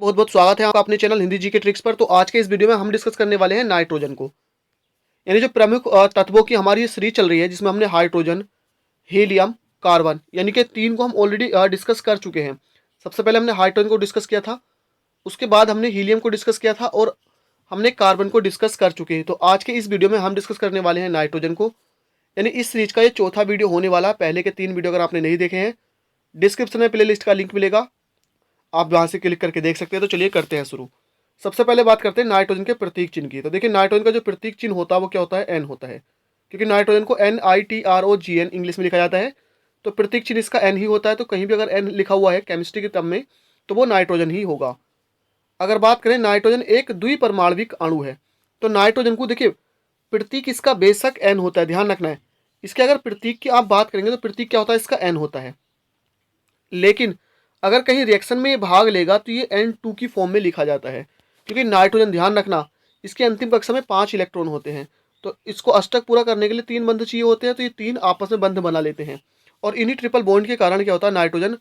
बहुत बहुत स्वागत है आपका अपने चैनल हिंदी जी के ट्रिक्स पर। तो आज के इस वीडियो में हम डिस्कस करने वाले हैं नाइट्रोजन को, यानी जो प्रमुख तत्वों की हमारी ये सीरीज चल रही है, जिसमें हमने हाइड्रोजन, हीलियम, कार्बन यानी कि तीन को हम ऑलरेडी डिस्कस कर चुके हैं। सबसे पहले हमने हाइड्रोजन को डिस्कस किया था, उसके बाद हमने हीलियम को डिस्कस किया था और हमने कार्बन को डिस्कस कर चुके हैं। तो आज के इस वीडियो में हम डिस्कस करने वाले हैं नाइट्रोजन को, यानी इस सीरीज का ये चौथा वीडियो होने वाला है। पहले के 3 वीडियो अगर आपने नहीं देखे हैं, डिस्क्रिप्शन में प्लेलिस्ट का लिंक मिलेगा, आप वहां से क्लिक करके देख सकते हैं। तो चलिए करते हैं शुरू। सबसे पहले बात करते हैं नाइट्रोजन के प्रतीक चिन्ह की। तो देखिए नाइट्रोजन का जो प्रतीक चिन्ह होता है वो क्या होता है, एन होता है, क्योंकि नाइट्रोजन को NITROGN इंग्लिश में लिखा जाता है। तो प्रतीक चिन्ह इसका एन ही होता है। तो कहीं भी अगर एन लिखा हुआ है केमिस्ट्री के टर्म में तो वो नाइट्रोजन ही होगा। अगर बात करें, नाइट्रोजन एक द्विपरमाणविक अणु है। तो नाइट्रोजन को देखिए प्रतीक इसका बेशक एन होता है, ध्यान रखना है। इसके अगर प्रतीक की आप बात करेंगे तो प्रतीक क्या होता है, इसका एन होता है। लेकिन अगर कहीं रिएक्शन में ये भाग लेगा तो ये N2 की फॉर्म में लिखा जाता है, क्योंकि नाइट्रोजन, ध्यान रखना, इसके अंतिम कक्षा में 5 इलेक्ट्रॉन होते हैं। तो इसको अष्टक पूरा करने के लिए 3 बंध चाहिए होते हैं। तो ये 3 आपस में बंध बना लेते हैं और इन्हीं ट्रिपल बॉन्ड के कारण क्या होता है, नाइट्रोजन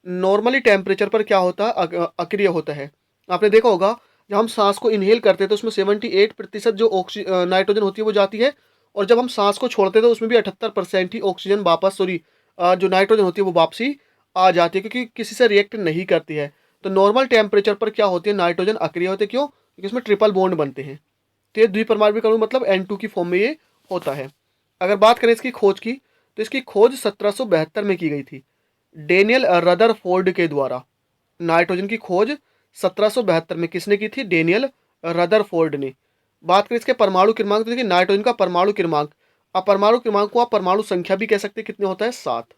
नॉर्मली टेम्परेचर पर क्या होता है, अक्रिय होता है। आपने देखा होगा जब हम सांस को इनहेल करते हैं तो उसमें 78% जो नाइट्रोजन होती है वो जाती है, और जब हम सांस को छोड़ते हैं तो उसमें भी 78% ही ऑक्सीजन वापस, जो नाइट्रोजन होती है वो वापसी आ जाती है, क्योंकि किसी से रिएक्ट नहीं करती है। तो नॉर्मल टेम्परेचर पर क्या होती है, नाइट्रोजन अक्रिय होते हैं। क्यों? क्योंकि इसमें ट्रिपल बॉन्ड बनते हैं। तो ये द्विपरमाणविक अणु मतलब N2 की फॉर्म में ये होता है। अगर बात करें इसकी खोज की, तो इसकी खोज 1772 में की गई थी डेनियल रदरफोर्ड के द्वारा। नाइट्रोजन की खोज 1772 में किसने की थी, डेनियल रदरफोर्ड ने। बात करें इसके परमाणु क्रमांक, तो देखिए नाइट्रोजन का परमाणु क्रमांक, परमाणु क्रमांक को आप परमाणु संख्या भी कह सकते हैं, कितने होता है, 7,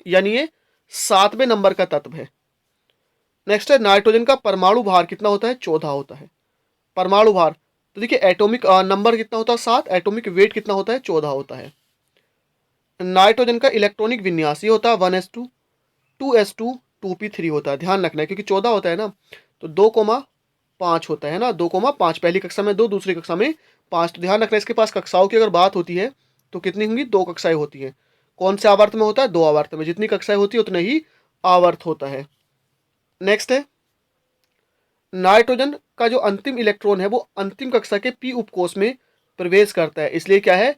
यानी ये 7वें नंबर का तत्व है। नेक्स्ट है नाइट्रोजन का परमाणु भार कितना होता है, 14 होता है। परमाणु भार, तो देखिए एटॉमिक नंबर कितना होता है, 7, एटॉमिक वेट कितना होता है, 14 होता है। नाइट्रोजन का इलेक्ट्रॉनिक विन्यास ये होता है 1s2 2s2 2p3 होता है। ध्यान रखना है क्योंकि 14 होता है ना, तो 2,5 होता है ना, 2,5 पहली कक्षा में 2, दूसरी कक्षा में 5। तो ध्यान रखना है, इसके पास कक्षाओं की अगर बात होती है तो कितनी होंगी, 2 कक्षाएं होती हैं। कौन से आवर्त में होता है, 2 आवर्त में। जितनी कक्षाएं होती है उतना ही आवर्त होता है। नेक्स्ट है नाइट्रोजन का जो अंतिम इलेक्ट्रॉन है वो अंतिम कक्षा के पी उपकोष में प्रवेश करता है, इसलिए क्या है,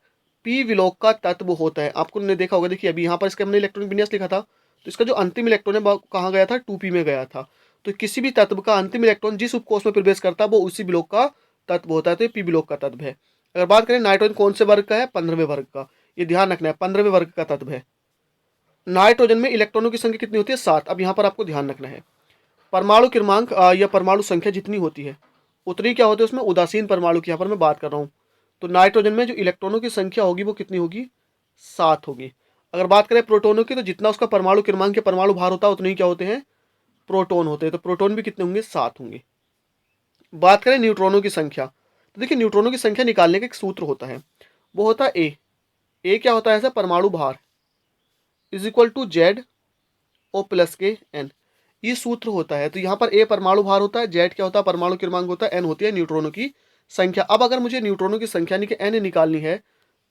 पी विलोक का तत्व होता है। आपको ने देखा होगा, देखिए अभी यहाँ पर इसके हमने इलेक्ट्रॉनिक विन्यास लिखा था, तो इसका जो अंतिम इलेक्ट्रॉन है वो कहाँ गया था, 2p में गया था। तो किसी भी तत्व का अंतिम इलेक्ट्रॉन जिस उपकोष में प्रवेश करता है वो उसी विलोक का तत्व होता है। तो ये पी विलोक का तत्व है। अगर बात करें नाइट्रोजन कौन से वर्ग का है, 15वें वर्ग का। ये ध्यान रखना है, 15वें वर्ग का तत्व है। नाइट्रोजन में इलेक्ट्रॉनों की संख्या कितनी होती है, 7। अब यहाँ पर आपको ध्यान रखना है, परमाणु क्रमांक या परमाणु संख्या जितनी होती है उतनी क्या होती है उसमें उदासीन परमाणु की यहाँ पर मैं बात कर रहा हूँ। तो नाइट्रोजन में जो इलेक्ट्रॉनों की संख्या होगी वो कितनी होगी, 7 होगी। अगर बात करें प्रोटोनों की, तो जितना उसका परमाणु क्रमांक या परमाणु भार होता है उतने ही क्या होते हैं, प्रोटोन होते हैं। तो प्रोटोन भी कितने होंगे, 7 होंगे। बात करें न्यूट्रॉनों की संख्या, तो देखिए न्यूट्रॉनों की संख्या निकालने का एक सूत्र होता है, वो होता है ए क्या होता है, ऐसा परमाणु भार is equal to Z O+K N, ये सूत्र होता है। तो यहाँ पर ए परमाणु भार होता है, जेड क्या होता है, परमाणु क्रमांक होता है, एन होती है न्यूट्रॉनों की संख्या। अब अगर मुझे न्यूट्रॉनों की संख्या यानी कि एन निकालनी है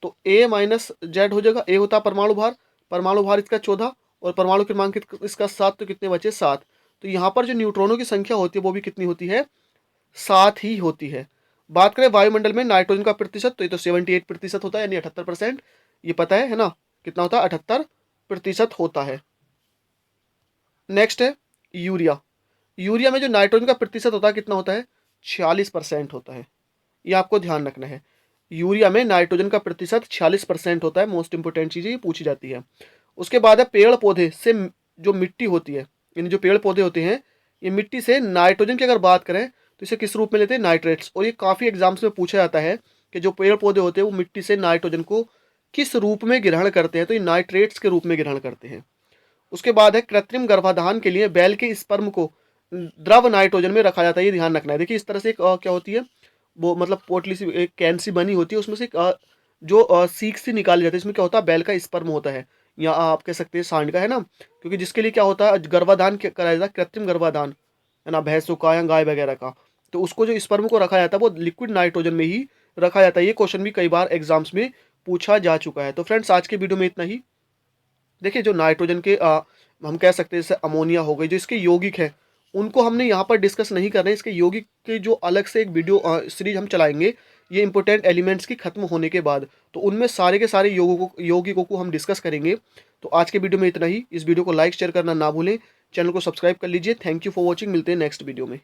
तो ए माइनस जेड हो जाएगा। ए होता है परमाणु भार इसका 14 और परमाणु क्रमांक इसका 7, तो कितने बचे, 7। तो यहाँ पर जो न्यूट्रॉनों की संख्या होती है वो भी कितनी होती है, 7 ही होती है। बात करें वायुमंडल में नाइट्रोजन का प्रतिशत, तो ये तो 78% होता है, यानी 78%। ये पता है ना, कितना होता है, 78% होता है। नेक्स्ट है यूरिया। यूरिया में जो नाइट्रोजन का प्रतिशत होता है कितना होता है, 46% होता है। ये आपको ध्यान रखना है, यूरिया में नाइट्रोजन का प्रतिशत 46% होता है। मोस्ट इंपोर्टेंट चीज़ ये पूछी जाती है। उसके बाद है पेड़ पौधे से जो मिट्टी होती है, यानी जो पेड़ पौधे होते हैं, ये मिट्टी से नाइट्रोजन की अगर बात करें तो इसे किस रूप में लेते हैं, नाइट्रेट्स। और ये काफ़ी एग्जाम्स में पूछा जाता है कि जो पेड़ पौधे होते हैं वो मिट्टी से नाइट्रोजन को किस रूप में ग्रहण करते हैं, तो ये नाइट्रेट्स के रूप में ग्रहण करते हैं। उसके बाद है कृत्रिम गर्भाधान के लिए बैल के स्पर्म को द्रव नाइट्रोजन में रखा जाता है। ये ध्यान रखना है। देखिए इस तरह से एक क्या होती है, वो मतलब पोटली सी, एक कैन सी बनी होती है, उसमें से जो सीख सी निकाली जाती है। इसमें क्या होता है, बैल का स्पर्म होता है, या आप कह सकते हैं सांड का, है ना। क्योंकि जिसके लिए क्या होता है, गर्भाधान कराया जाता है, कृत्रिम गर्भाधान, है ना, भैंसों का या गाय वगैरह का। तो उसको जो स्पर्म को रखा जाता है वो लिक्विड नाइट्रोजन में ही रखा जाता है। ये क्वेश्चन भी कई बार एग्जाम्स में पूछा जा चुका है। तो फ्रेंड्स आज के वीडियो में इतना ही। देखिए जो नाइट्रोजन के हम कह सकते हैं जैसे अमोनिया हो गई, जो इसके यौगिक है उनको हमने यहाँ पर डिस्कस नहीं कर रहे हैं। इसके यौगिक के जो अलग से एक वीडियो सीरीज हम चलाएँगे, ये इंपॉर्टेंट एलिमेंट्स की खत्म होने के बाद। तो उनमें सारे के सारे यौगिकों को हम डिस्कस करेंगे। तो आज के वीडियो में इतना ही। इस वीडियो को लाइक शेयर करना ना भूलें। चैनल को सब्सक्राइब कर लीजिए। Thank you for watching. मिलते हैं नेक्स्ट वीडियो में।